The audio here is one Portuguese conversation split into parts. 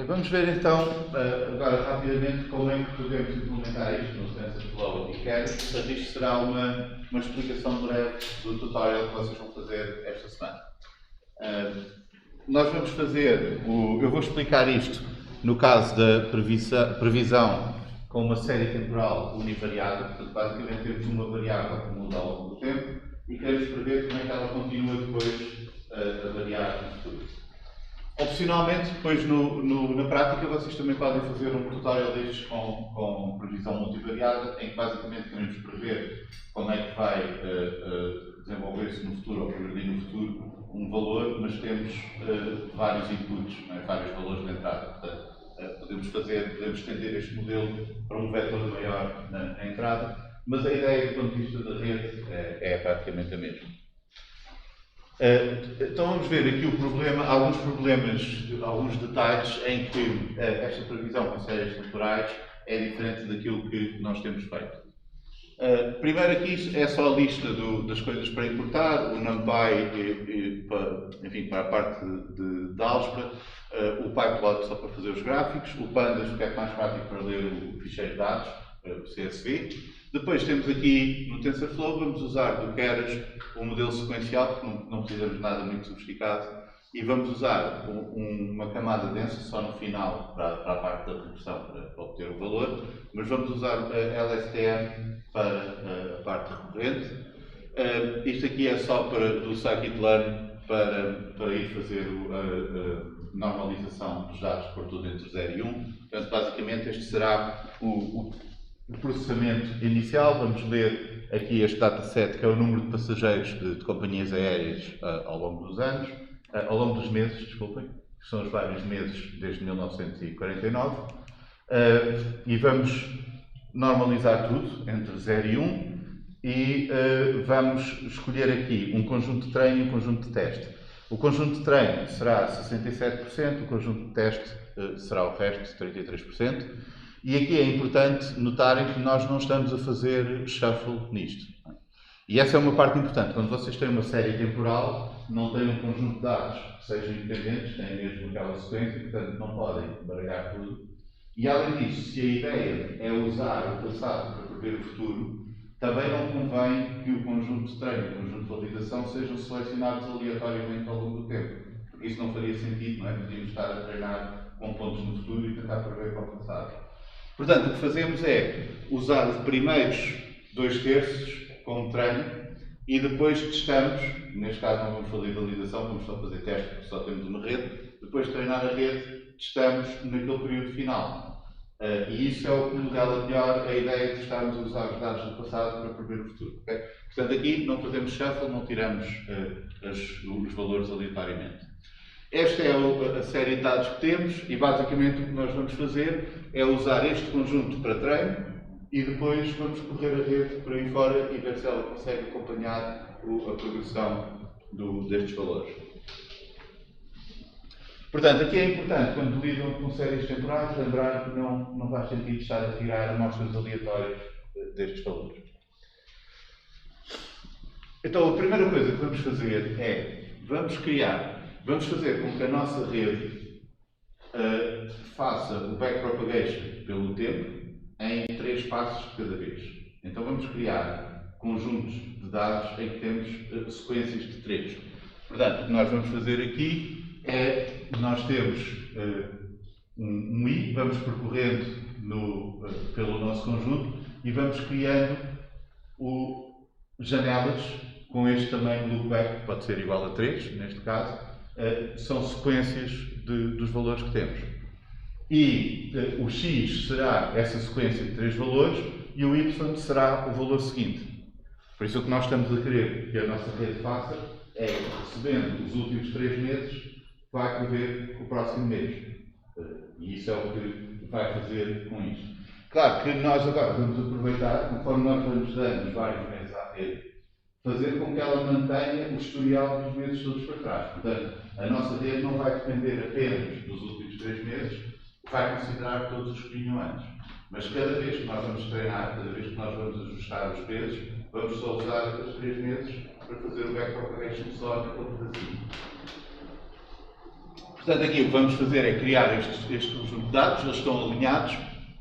Vamos ver então, agora rapidamente, como é que podemos implementar isto no TensorFlow e Keras. Portanto, isto será uma explicação breve do tutorial que vocês vão fazer esta semana. Nós vamos fazer, eu vou explicar isto no caso da previsão com uma série temporal univariada. Portanto, basicamente temos uma variável que muda ao longo do tempo e queremos prever como é que ela continua depois a variar no futuro. Opcionalmente, depois na prática, vocês também podem fazer um tutorial destes com previsão multivariada, em que basicamente queremos prever como é que vai desenvolver-se no futuro ou progredir no futuro um valor, mas temos vários inputs, não é? Vários valores de entrada. Portanto, podemos estender este modelo para um vetor maior na entrada, mas a ideia do ponto de vista da rede é praticamente a mesma. Então vamos ver aqui o problema, alguns detalhes em que esta previsão com séries temporais é diferente daquilo que nós temos feito. Primeiro aqui é só a lista das coisas para importar, o NumPy para a parte de álgebra, o PyPlot só para fazer os gráficos, o Pandas que é mais prático para ler o ficheiro de dados, o CSV. Depois temos aqui no TensorFlow, vamos usar do Keras o modelo sequencial, porque não precisamos de nada muito sofisticado, e vamos usar uma camada densa só no final para a parte da regressão, para obter o valor, mas vamos usar a LSTM para a parte recorrente. Isto aqui é só do scikit-learn para ir fazer a normalização dos dados por tudo entre 0 e 1. Portanto, basicamente este será o processamento inicial. Vamos ler aqui este dataset, que é o número de passageiros de companhias aéreas ao longo dos anos, ao longo dos meses, desculpem, que são os vários meses desde 1949, e vamos normalizar tudo entre 0 e 1 e vamos escolher aqui um conjunto de treino e um conjunto de teste. O conjunto de treino será 67%, o conjunto de teste será o resto, 33%. E aqui é importante notarem que nós não estamos a fazer shuffle nisto. E essa é uma parte importante. Quando vocês têm uma série temporal, não têm um conjunto de dados que sejam independentes, têm mesmo aquela sequência, portanto não podem baralhar tudo. E além disso, se a ideia é usar o passado para prever o futuro, também não convém que o conjunto de treino e o conjunto de validação sejam selecionados aleatoriamente ao longo do tempo. Porque isso não faria sentido, não é? Podíamos estar a treinar com pontos no futuro e tentar prever para o passado. Portanto, o que fazemos é usar os primeiros 2/3 como treino e depois testamos, neste caso não vamos fazer validação, vamos só fazer teste porque só temos uma rede, depois de treinar a rede, testamos naquele período final. E isso é o que modela melhor a ideia de estarmos a usar os dados do passado para prever o futuro. Okay? Portanto, aqui não fazemos shuffle, não tiramos os valores aleatoriamente. Esta é a série de dados que temos e basicamente o que nós vamos fazer é usar este conjunto para treino e depois vamos correr a rede por aí fora e ver se ela consegue acompanhar a progressão destes valores. Portanto, aqui é importante, quando lidam com séries temporais, lembrar que não faz sentido estar a tirar amostras aleatórias destes valores. Então, a primeira coisa que vamos fazer é, vamos fazer com que a nossa rede faça o backpropagation pelo tempo em 3 passos de cada vez. Então vamos criar conjuntos de dados em que temos sequências de 3. Portanto, o que nós vamos fazer aqui é, nós temos um i, vamos percorrendo pelo nosso conjunto e vamos criando janelas com este tamanho de loopback, que pode ser igual a 3, neste caso, são sequências dos valores que temos. E o x será essa sequência de 3 valores e o y será o valor seguinte. Por isso o que nós estamos a querer que a nossa rede faça é, recebendo os últimos 3 meses, vai prever o próximo mês. E isso é o que vai fazer com isto. Claro que nós agora vamos aproveitar, conforme nós vamos dando vários meses à rede, fazer com que ela mantenha o historial dos meses todos para trás. Portanto, a nossa rede não vai depender apenas dos últimos 3 meses, vai considerar todos os que vinham antes. Mas cada vez que nós vamos treinar, cada vez que nós vamos ajustar os pesos, vamos só usar os 3 meses para fazer o backpropagation só naquele pedacinho. Portanto, aqui o que vamos fazer é criar este conjunto de dados, eles estão alinhados,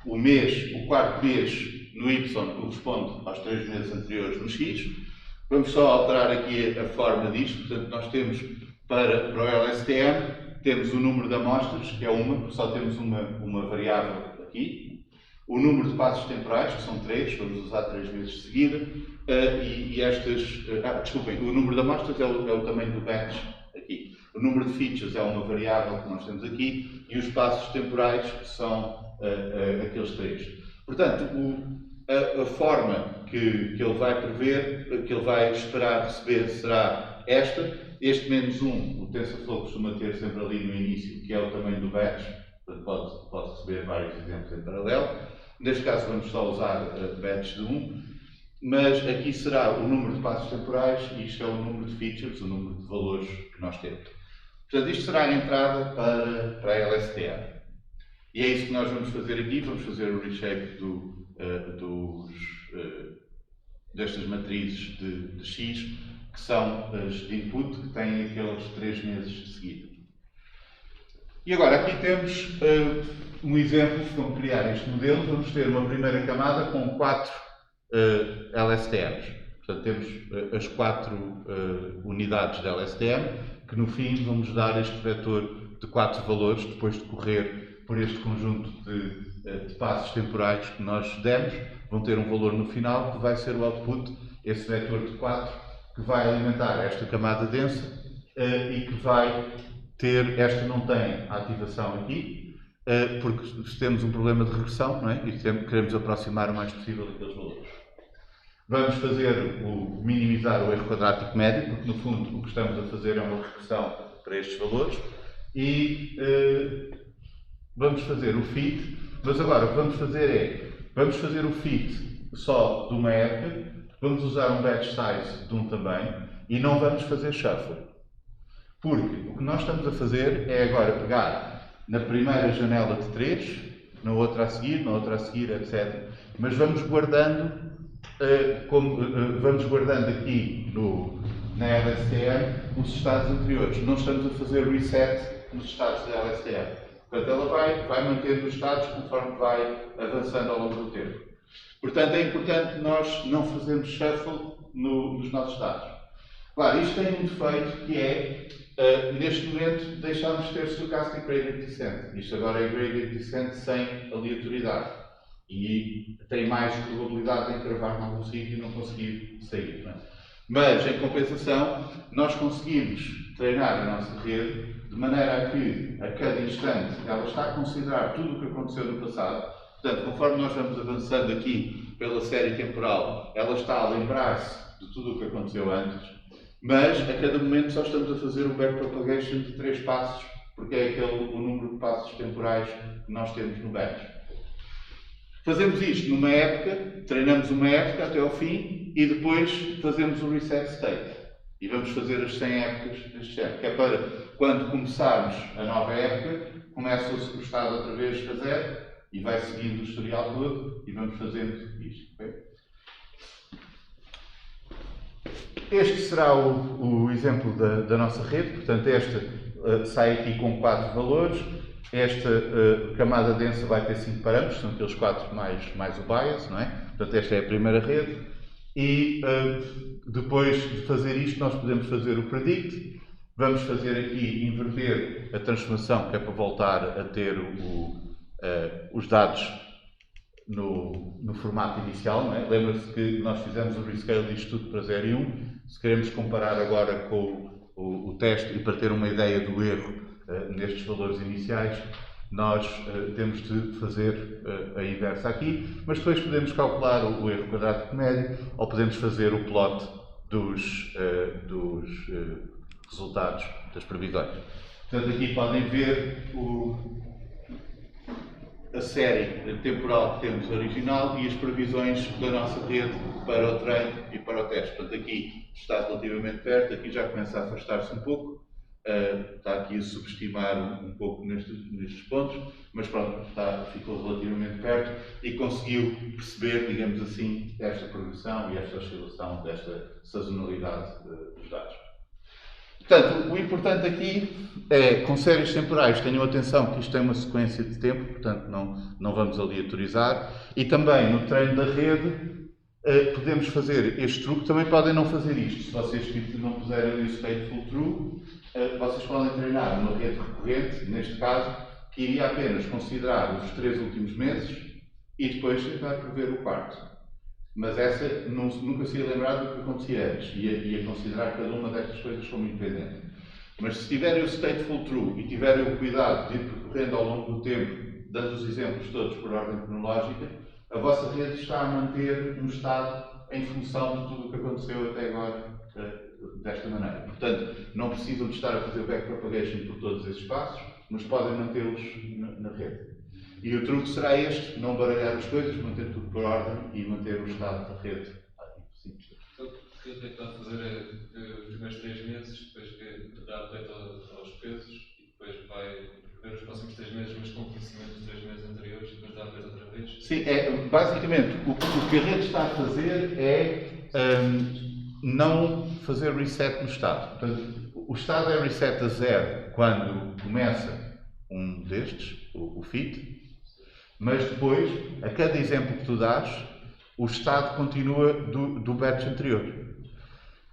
o mês, o quarto mês no Y corresponde aos 3 meses anteriores no X. Vamos só alterar aqui a forma disto, portanto nós temos para o LSTM, temos o número de amostras, que é porque só temos uma variável aqui, o número de passos temporais, que são 3, vamos usar 3 meses de seguida, desculpem, o número de amostras é o tamanho do batch aqui. O número de features é uma variável que nós temos aqui e os passos temporais são aqueles 3. Portanto, a forma que ele vai prever, que ele vai esperar receber será esta. Este menos 1, o TensorFlow costuma ter sempre ali no início, que é o tamanho do batch. Portanto, pode receber vários exemplos em paralelo. Neste caso, vamos só usar batch de 1. Mas aqui será o número de passos temporais e isto é o número de features, o número de valores que nós temos. Portanto, isto será a entrada para a LSTM. E é isso que nós vamos fazer aqui. Vamos fazer o reshape destas matrizes de X, que são as de input, que têm aqueles 3 meses de seguida. E agora, aqui temos um exemplo de como criar este modelo. Vamos ter uma primeira camada com 4 LSTMs. Portanto, temos as 4 unidades de LSTM, que no fim vamos dar este vetor de 4 valores, depois de correr por este conjunto de passos temporais que nós demos, vão ter um valor no final, que vai ser o output, esse vetor de 4, que vai alimentar esta camada densa e que vai ter, esta não tem a ativação aqui, porque temos um problema de regressão, não é? E queremos aproximar o mais possível daqueles valores. Vamos fazer minimizar o erro quadrático médio, porque no fundo o que estamos a fazer é uma regressão para estes valores. E vamos fazer o fit, mas agora o que vamos fazer é, vamos fazer o fit só de uma época, vamos usar um batch size de 1 também, e não vamos fazer shuffle. Porque o que nós estamos a fazer é agora pegar na primeira janela de 3, na outra a seguir, etc. Mas vamos guardando, vamos guardando aqui na LSTM os estados anteriores. Não estamos a fazer reset nos estados da LSTM. Portanto, ela vai mantendo os estados conforme vai avançando ao longo do tempo. Portanto, é importante nós não fazermos shuffle nos nossos dados. Claro, isto tem um defeito que é, neste momento, deixámos de ter stochastic gradient descent. Isto agora é gradient descent sem aleatoriedade. E tem mais probabilidade de encravar em algum sítio e não conseguir sair. Não é? Mas, em compensação, nós conseguimos treinar a nossa rede de maneira a que, a cada instante, ela está a considerar tudo o que aconteceu no passado. Portanto, conforme nós vamos avançando aqui pela série temporal, ela está a lembrar-se de tudo o que aconteceu antes, mas a cada momento só estamos a fazer o backpropagation de 3 passos, porque é o número de passos temporais que nós temos no batch. Fazemos isto numa época, treinamos uma época até ao fim e depois fazemos o reset state. E vamos fazer as 100 épocas deste género, que é para, quando começarmos a nova época, começa o estado outra vez a 0 e vai seguindo o historial todo e vamos fazendo isto. Okay? Este será o exemplo da nossa rede, portanto esta sai aqui com 4 valores, esta camada densa vai ter 5 parâmetros, são aqueles 4 mais o bias, não é? Portanto esta é a primeira rede e depois de fazer isto nós podemos fazer o predict, vamos fazer aqui, inverter a transformação, que é para voltar a ter os dados no formato inicial, não é? Lembra-se que nós fizemos o rescale disto tudo para 0 e 1. Se queremos comparar agora com o teste e para ter uma ideia do erro nestes valores iniciais, nós temos de fazer a inversa aqui, mas depois podemos calcular o erro quadrático médio ou podemos fazer o plot dos resultados das previsões. Portanto, aqui podem ver a série temporal que temos original e as previsões da nossa rede para o treino e para o teste. Portanto, aqui está relativamente perto, aqui já começa a afastar-se um pouco, está aqui a subestimar um pouco nestes pontos, mas pronto, ficou relativamente perto e conseguiu perceber, digamos assim, esta progressão e esta oscilação, desta sazonalidade dos dados. Portanto, o importante aqui é, com séries temporais, tenham atenção que isto tem uma sequência de tempo, portanto não vamos aleatorizar. E também no treino da rede, podemos fazer este truque. Também podem não fazer isto. Se vocês não puserem o stateful true, vocês podem treinar uma rede recorrente, neste caso, que iria apenas considerar os 3 últimos meses e depois tentar prever o quarto. Mas essa nunca se ia lembrar do que acontecia antes. Ia considerar cada uma destas coisas como independente. Mas se tiverem o stateful true e tiverem o cuidado de ir percorrendo ao longo do tempo, dando os exemplos todos por ordem cronológica, a vossa rede está a manter um estado em função de tudo o que aconteceu até agora desta maneira. Portanto, não precisam de estar a fazer backpropagation por todos esses passos, mas podem mantê-los na rede. E o truque será este, não baralhar as coisas, manter tudo por ordem e manter o estado da rede ativo. Simples. Então, o que eu tentar fazer é os primeiros 3 meses, depois que dá update aos pesos e depois vai ver os próximos 3 meses, mas com conhecimento dos 3 meses anteriores e depois dá update outra vez? Sim, basicamente o que a rede está a fazer é não fazer reset no estado. Portanto, o estado é reset a 0 quando começa um destes, o fit. Mas depois, a cada exemplo que tu dás, o estado continua do batch anterior.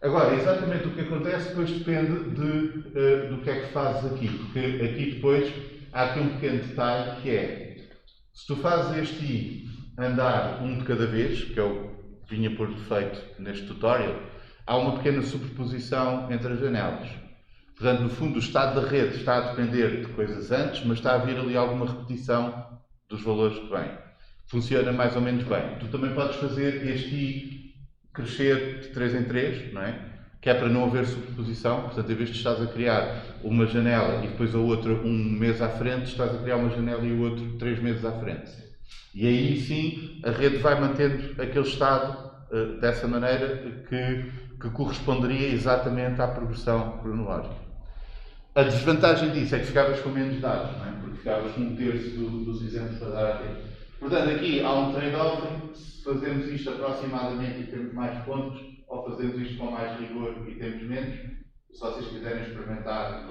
Agora, exatamente o que acontece depois depende do que é que fazes aqui. Porque aqui depois há aqui um pequeno detalhe que é, se tu fazes este I andar um de cada vez, que é o que vinha por defeito neste tutorial, há uma pequena superposição entre as janelas. Portanto, no fundo, o estado da rede está a depender de coisas antes, mas está a haver ali alguma repetição dos valores que vêm. Funciona mais ou menos bem. Tu também podes fazer este I crescer de 3 em 3, não é? Que é para não haver superposição. Portanto, em vez de estás a criar uma janela e depois a outra um mês à frente, estás a criar uma janela e o outro 3 meses à frente. E aí sim, a rede vai mantendo aquele estado dessa maneira que corresponderia exatamente à progressão cronológica. A desvantagem disso é que ficavas com menos dados, não é? Porque ficavas com 1/3 dos exemplos para dar a rede. Portanto, aqui há um trade-off, se fazemos isto aproximadamente e temos mais pontos, ou fazemos isto com mais rigor e temos menos, se vocês quiserem experimentar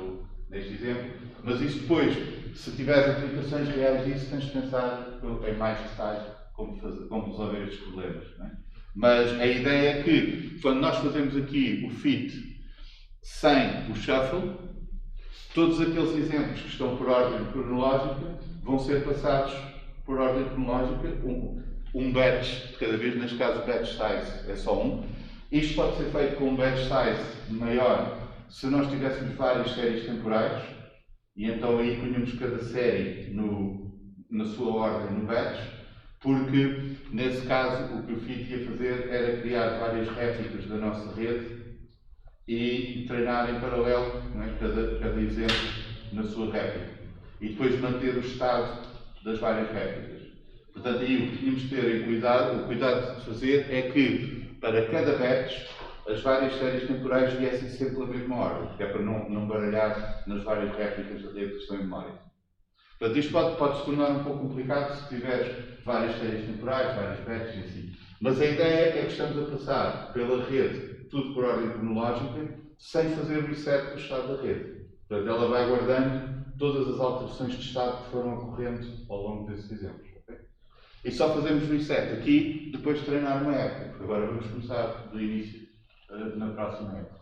neste exemplo. Mas isso depois, se tiveres aplicações reais disso, tens de pensar em mais detalhe como resolver estes problemas. Não é? Mas a ideia é que, quando nós fazemos aqui o fit sem o shuffle, todos aqueles exemplos que estão por ordem cronológica vão ser passados por ordem cronológica, um batch de cada vez, neste caso o batch size é só um. Isto pode ser feito com um batch size maior se nós tivéssemos várias séries temporais, e então aí punhamos cada série na sua ordem no batch, porque nesse caso o que o FIT ia fazer era criar várias réplicas da nossa rede e treinar em paralelo, não é? cada exemplo na sua réplica. E depois manter o estado das várias réplicas. Portanto, aí o que tínhamos de ter o cuidado de fazer é que, para cada batch, as várias séries temporais viessem sempre pela mesma ordem, que é para não baralhar nas várias réplicas da rede que estão em memória. Portanto, isto pode se tornar um pouco complicado se tiveres várias séries temporais, vários batches e assim. Mas a ideia é que estamos a passar pela rede, tudo por ordem cronológica, sem fazer reset do estado da rede. Portanto, ela vai guardando todas as alterações de estado que foram ocorrendo ao longo desses exemplos. Okay? E só fazemos reset aqui depois de treinar uma época, porque agora vamos começar do início na próxima época.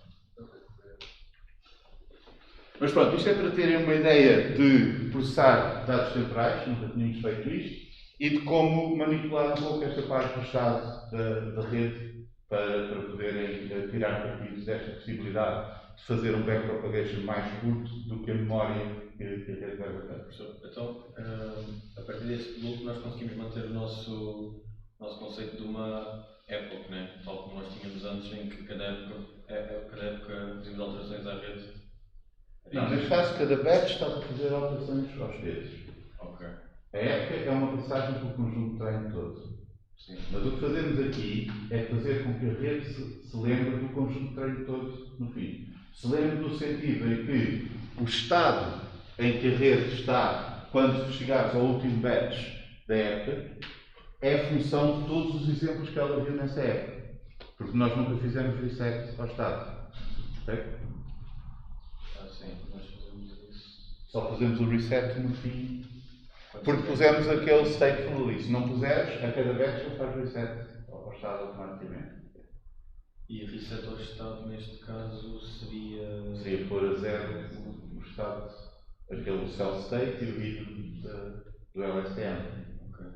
Mas pronto, isto é para terem uma ideia de processar dados temporais, nunca tínhamos feito isto, e de como manipular um pouco esta parte do estado da rede para poderem tirar partidos desta possibilidade de fazer um backpropagation mais curto do que a memória que a rede vai guardar. Então, a partir deste loop, nós conseguimos manter o nosso conceito de uma época, né? Tal como nós tínhamos antes, em que cada época fazíamos alterações à rede. Não, neste caso, cada batch está a fazer alterações aos dedos. Ok. A época é uma passagem pelo conjunto de treino todo. Sim. Mas o que fazemos aqui é fazer com que a rede se lembre do conjunto de treino todo no fim. Se lembre no sentido em que o estado em que a rede está quando chegares ao último batch da época é função de todos os exemplos que ela viu nessa época. Porque nós nunca fizemos reset ao estado. Okay? Só fazemos o reset no fim, porque pusemos aquele state release. Se não puseres, a cada batch ele faz reset ao estado automaticamente. E reset ao estado, neste caso, seria... Seria pôr a zero o estado, aquele cell state e o vídeo do LSTM. Ok.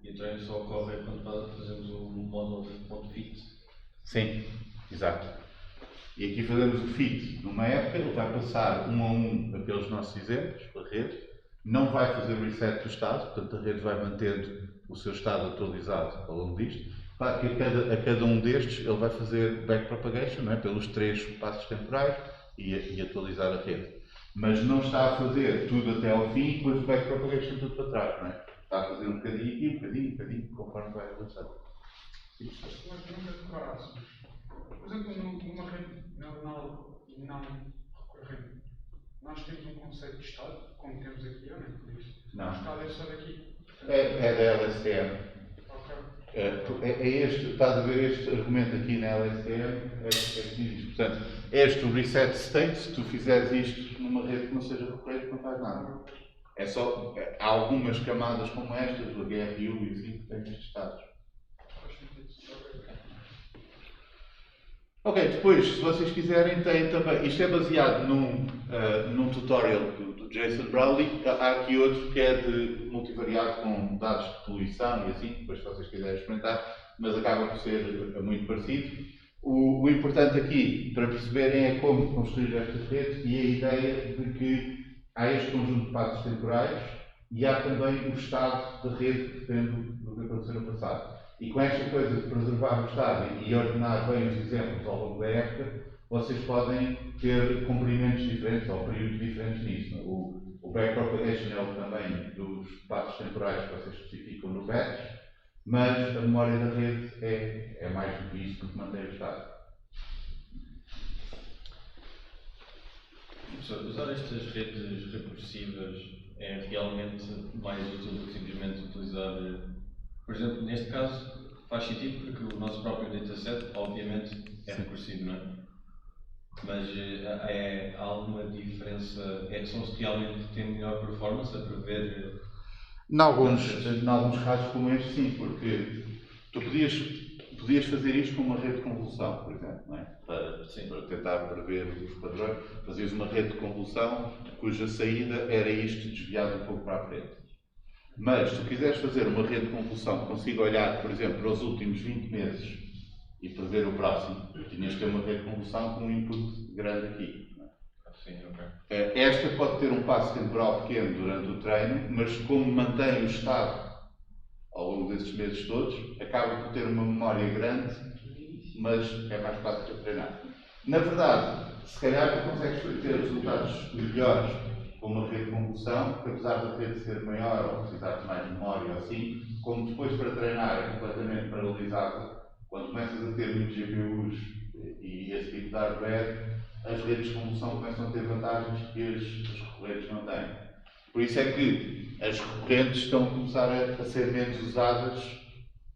E o treino só ocorre quando fazemos o model.fit. Sim, exato. E aqui fazemos o fit numa época, ele vai passar um a um aqueles nossos exemplos, a rede, não vai fazer o reset do estado, portanto a rede vai mantendo o seu estado atualizado ao longo disto. Claro que a cada um destes ele vai fazer backpropagation, não é? Pelos 3 passos temporais e atualizar a rede. Mas não está a fazer tudo até ao fim e depois o backpropagation tudo para trás, não é? Está a fazer um bocadinho aqui, um bocadinho, conforme vai avançando. Mas nunca decorasse. Por exemplo, numa rede neuronal não recorrente, nós temos um conceito de estado, como temos aqui, ou nem por isso? Não. O estado é só daqui. É da LSTM. Ok. É este, estás a ver este argumento aqui na LSTM, é que diz. Portanto, este o reset state, se tu fizeres isto numa rede que não seja recorrente, não faz nada. É só, há algumas camadas como estas, o HRU e assim, que têm estes estados. Ok, depois, se vocês quiserem, tem também, isto é baseado num tutorial do Jason Browley, há aqui outro que é de multivariado com dados de poluição e assim, depois se vocês quiserem experimentar, mas acaba por ser muito parecido. O importante aqui, para perceberem, é como construir estas redes e a ideia de que há este conjunto de passos temporais e há também o estado da rede que depende do que aconteceu no passado. E com esta coisa de preservar o estado e ordenar bem os exemplos ao longo da época, vocês podem ter comprimentos diferentes ou períodos diferentes nisso. O backpropagation é o tamanho dos passos temporais que vocês especificam no batch, mas a memória da rede é mais do que isso, porque mantém o estado. Professor, usar estas redes recursivas é realmente mais útil do que simplesmente utilizar... Por exemplo, neste caso faz sentido porque o nosso próprio dataset, obviamente, é recursivo, não é? Mas há alguma diferença? São realmente têm melhor performance a prever? Em alguns casos como este, sim, porque tu podias fazer isto com uma rede de convolução, por exemplo, não é? Para tentar prever os padrões. Fazias uma rede de convolução cuja saída era isto desviado um pouco para a frente. Mas, se tu quiseres fazer uma rede de convolução que consiga olhar, por exemplo, para os últimos 20 meses e prever o próximo, tinhas de ter uma rede de convolução com um input grande aqui. Sim, ok. Esta pode ter um passo temporal pequeno durante o treino, mas como mantém o estado ao longo desses meses todos, acaba por ter uma memória grande, mas é mais fácil de treinar. Na verdade, se calhar tu consegues ter resultados melhores com uma rede de convolução, que apesar da rede ser maior ou precisar de mais memória ou assim, como depois para treinar é completamente paralisado, quando começas a ter muitos GPUs e esse tipo de hardware, as redes de convolução começam a ter vantagens que as recorrentes não têm. Por isso é que as recorrentes estão a começar a ser menos usadas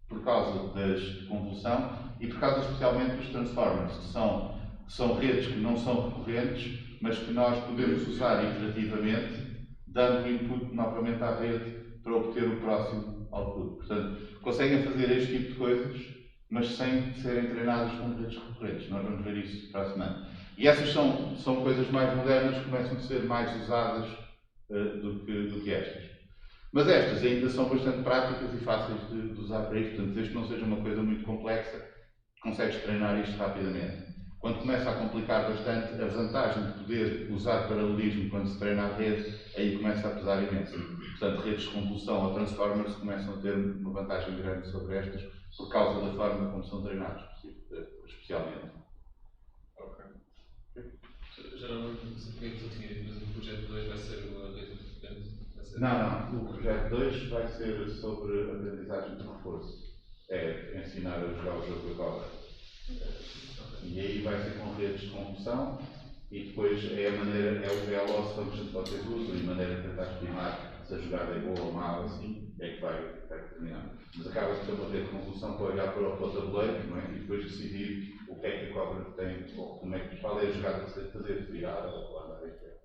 por causa das de convolução e por causa especialmente dos transformers, que são redes que não são recorrentes, mas que nós podemos usar iterativamente, dando input novamente à rede para obter o próximo output. Portanto, conseguem fazer este tipo de coisas, mas sem serem treinadas com redes recorrentes. Nós vamos ver isso para a semana. E essas são coisas mais modernas que começam a ser mais usadas do que estas. Mas estas ainda são bastante práticas e fáceis de usar para isto. Portanto, desde que não seja uma coisa muito complexa, consegues treinar isto rapidamente. Quando começa a complicar bastante, a vantagem de poder usar paralelismo quando se treina a rede, aí começa a pesar imenso. Portanto, redes de convolução ou transformers começam a ter uma vantagem grande sobre estas por causa da forma como são treinados, especialmente. Ok. Já não sabia que tu tinha dito, mas o projeto 2 vai ser uma rede diferente? Não. O projeto 2 vai ser sobre aprendizagem de reforço. É ensinar a jogar o jogo da cobra. E aí vai ser com redes de convolução e depois é a loss function que vocês usam e a maneira de tentar estimar se a jogada é boa ou má, assim, é que vai determinar. Mas acaba por ser uma rede de convolução para olhar para o tabuleiro, não é? E depois decidir o que é que a cobra tem, ou qual é a jogada que se deve fazer, virar ou andar em pé.